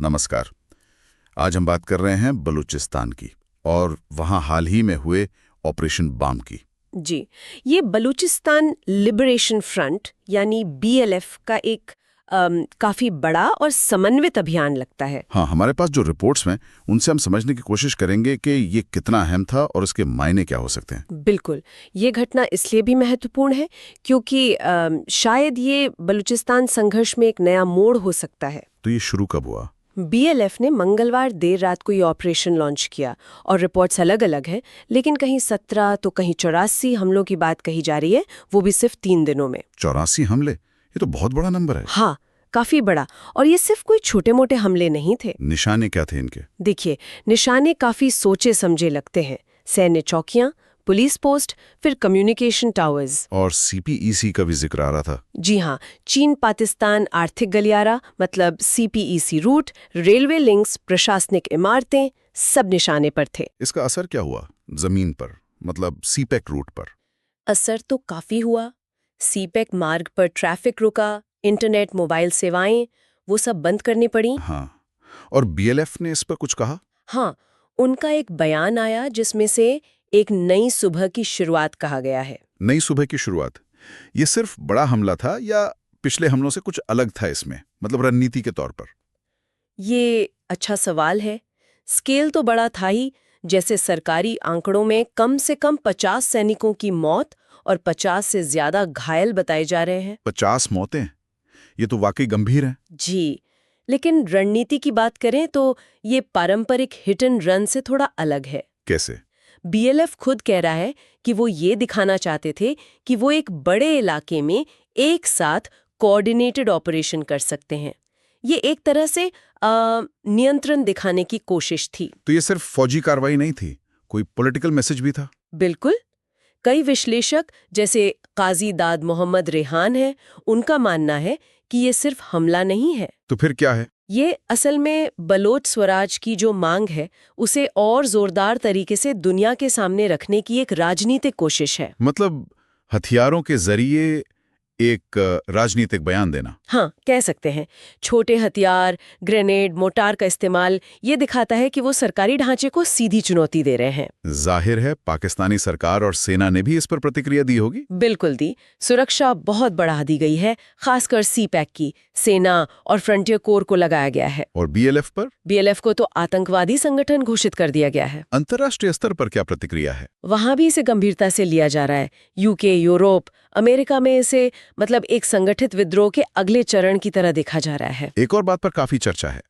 नमस्कार। आज हम बात कर रहे हैं बलूचिस्तान की और वहाँ हाल ही में हुए ऑपरेशन बाम की। जी, ये बलूचिस्तान लिबरेशन फ्रंट यानी बीएलएफ का एक काफी बड़ा और समन्वित अभियान लगता है। हाँ, हमारे पास जो रिपोर्ट्स हैं उनसे हम समझने की कोशिश करेंगे कि ये कितना अहम था और इसके मायने क्या हो सकते हैं। बिल्कुल, ये घटना इसलिए भी महत्वपूर्ण है क्योंकि शायद ये बलूचिस्तान संघर्ष में एक नया मोड़ हो सकता है। तो ये शुरू कब हुआ? बीएलएफ ने मंगलवार देर रात को ये ऑपरेशन लॉन्च किया और रिपोर्ट्स अलग-अलग हैं, लेकिन कहीं 17 तो कहीं 84 हमलों की बात कही जा रही है, वो भी सिर्फ 3 दिनों में। 84 हमले, ये तो बहुत बड़ा नंबर है। हाँ, काफी बड़ा। और ये सिर्फ कोई छोटे-मोटे हमले नहीं थे। निशाने क्या थे इनके? देखिए, निशाने काफी सोचे समझे लगते हैं। सैन्य चौकियां, पुलिस पोस्ट, फिर कम्युनिकेशन टावर्स। और सीपीईसी का भी जिक्र आ रहा था। जी हाँ, चीन पाकिस्तान आर्थिक गलियारा मतलब सीपीईसी रूट, रेलवे लिंक्स, प्रशासनिक इमारतें, सब निशाने पर थे। इसका असर क्या हुआ जमीन पर, मतलब सीपेक रूट पर? असर तो काफी हुआ। सीपेक मार्ग पर ट्रैफिक रुका, इंटरनेट मोबाइल सेवाएं वो सब बंद करनी पड़ी। हाँ, और बीएलएफ ने इस पर कुछ कहा? हाँ, उनका एक बयान आया जिसमें से एक नई सुबह की शुरुआत कहा गया है। नई सुबह की शुरुआत, ये सिर्फ बड़ा हमला था या पिछले हमलों से कुछ अलग था इसमें, मतलब रणनीति के तौर पर? ये अच्छा सवाल है। स्केल तो बड़ा था ही, जैसे सरकारी आंकड़ों में कम से कम 50 सैनिकों की मौत और 50 से ज्यादा घायल बताए जा रहे हैं। 50 मौतें, ये तो वाकई गंभीर है। जी, लेकिन रणनीति की बात करें तो ये पारंपरिक हिट एंड रन से थोड़ा अलग है। कैसे? बीएलएफ खुद कह रहा है कि वो ये दिखाना चाहते थे कि वो एक बड़े इलाके में एक साथ कोऑर्डिनेटेड ऑपरेशन कर सकते हैं। ये एक तरह से नियंत्रण दिखाने की कोशिश थी। तो ये सिर्फ फौजी कार्रवाई नहीं थी, कोई पॉलिटिकल मैसेज भी था? बिल्कुल। कई विश्लेषक जैसे काजी दाद मोहम्मद रेहान है, उनका मानना है कि ये सिर्फ हमला नहीं है। तो फिर क्या है? ये असल में बलोच स्वराज की जो मांग है उसे और जोरदार तरीके से दुनिया के सामने रखने की एक राजनीतिक कोशिश है। मतलब हथियारों के जरिए एक राजनीतिक बयान देना। हाँ, कह सकते हैं। छोटे हथियार, ग्रेनेड, मोटार का इस्तेमाल ये दिखाता है कि वो सरकारी ढांचे को सीधी चुनौती दे रहे हैं। जाहिर है पाकिस्तानी सरकार और सेना ने भी इस पर प्रतिक्रिया दी होगी। बिल्कुल दी। सुरक्षा बहुत बढ़ा दी गई है, खासकर सीपैक की। सेना और फ्रंटियर कोर को लगाया गया है। और बीएलएफ पर? बीएलएफ को तो आतंकवादी संगठन घोषित कर दिया गया है। अंतर्राष्ट्रीय स्तर पर क्या प्रतिक्रिया है? वहां भी इसे गंभीरता से लिया जा रहा है। यूके, यूरोप, अमेरिका में इसे मतलब एक संगठित विद्रोह के अगले चरण की तरह देखा जा रहा है। एक और बात पर काफी चर्चा है,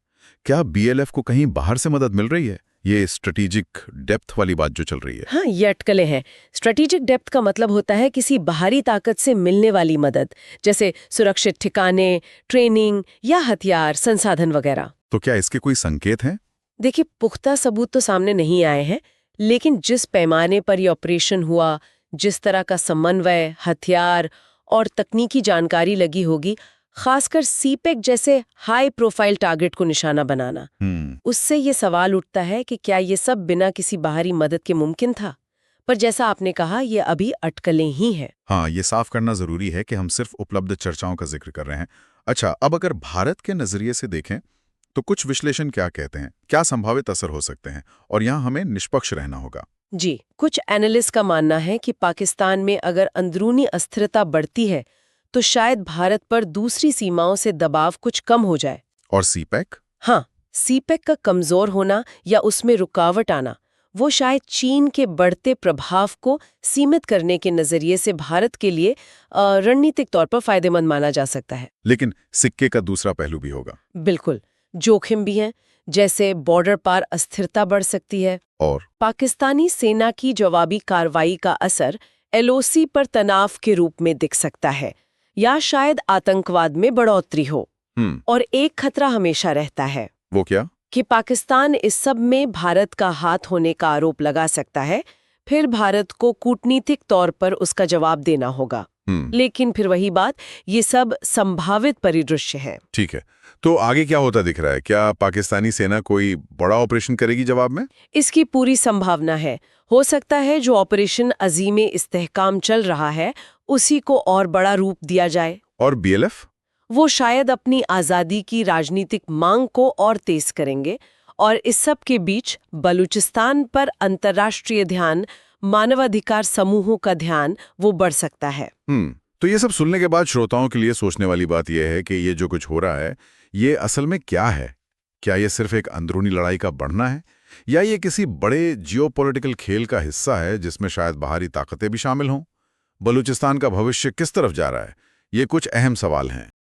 क्या बीएलएफ को कहीं बाहर से मदद मिल रही है? ये स्ट्रेटेजिक डेप्थ वाली बात जो चल रही है। हाँ, ये अटकलें हैं। स्ट्रेटेजिक डेप्थ का मतलब होता है किसी बाहरी ताकत से मिलने वाली मदद, जैसे सुरक्षित ठिकाने, ट्रेनिंग या हथियार, संसाधन वगैरह। तो क्या इसके कोई संकेत हैं? देखिए, पुख्ता सबूत तो सामने नहीं आए हैं, लेकिन जिस पैमाने पर ये ऑपरेशन हुआ, जिस तरह का समन्वय, हथियार और तकनीकी जानकारी लगी होगी, खासकर सीपेक जैसे हाई प्रोफाइल टारगेट को निशाना बनाना, उससे ये सवाल उठता है कि क्या ये सब बिना किसी बाहरी मदद के मुमकिन था? पर जैसा आपने कहा, ये अभी अटकलें ही हैं। हाँ, ये साफ करना जरूरी है कि हम सिर्फ उपलब्ध चर्चाओं का जिक्र कर रहे हैं। अच्छा, अब अगर भारत के नजरिए से देखें तो कुछ विश्लेषण क्या कहते हैं, क्या संभावित असर हो सकते हैं, और यहाँ हमें निष्पक्ष रहना होगा। जी, कुछ एनालिस्ट का मानना है कि पाकिस्तान में अगर अंदरूनी अस्थिरता बढ़ती है तो शायद भारत पर दूसरी सीमाओं से दबाव कुछ कम हो जाए। और सीपेक? हाँ, सीपेक का कमजोर होना या उसमें रुकावट आना, वो शायद चीन के बढ़ते प्रभाव को सीमित करने के नजरिए से भारत के लिए रणनीतिक तौर पर फायदेमंद माना जा सकता है। लेकिन सिक्के का दूसरा पहलू भी होगा। बिल्कुल, जोखिम भी हैं, जैसे बॉर्डर पार अस्थिरता बढ़ सकती है और पाकिस्तानी सेना की जवाबी कार्रवाई का असर एलओसी पर तनाव के रूप में दिख सकता है, या शायद आतंकवाद में बढ़ोतरी हो। और एक खतरा हमेशा रहता है। वो क्या? कि पाकिस्तान इस सब में भारत का हाथ होने का आरोप लगा सकता है, फिर भारत को कूटनीतिक तौर पर उसका जवाब देना होगा। लेकिन फिर वही बात, ये सब संभावित परिदृश्य है। ठीक है, तो आगे क्या होता दिख रहा है? क्या पाकिस्तानी सेना कोई बड़ा ऑपरेशन करेगी जवाब में? इसकी पूरी संभावना है। हो सकता है जो ऑपरेशन अजीम इस्तेहकाम चल रहा है उसी को और बड़ा रूप दिया जाए। और बीएलएफ? वो शायद अपनी आज़ादी की राजनीतिक मांग को और तेज करेंगे, और इस सब के बीच बलूचिस्तान पर अंतर्राष्ट्रीय ध्यान, मानवाधिकार समूहों का ध्यान वो बढ़ सकता है। तो ये सब सुनने के बाद श्रोताओं के लिए सोचने वाली बात यह है कि ये जो कुछ हो रहा है, ये असल में क्या है? क्या ये सिर्फ एक अंदरूनी लड़ाई का बढ़ना है, या ये किसी बड़े जियोपॉलिटिकल खेल का हिस्सा है जिसमें शायद बाहरी ताकतें भी शामिल हों? बलूचिस्तान का भविष्य किस तरफ जा रहा है? ये कुछ अहम सवाल हैं।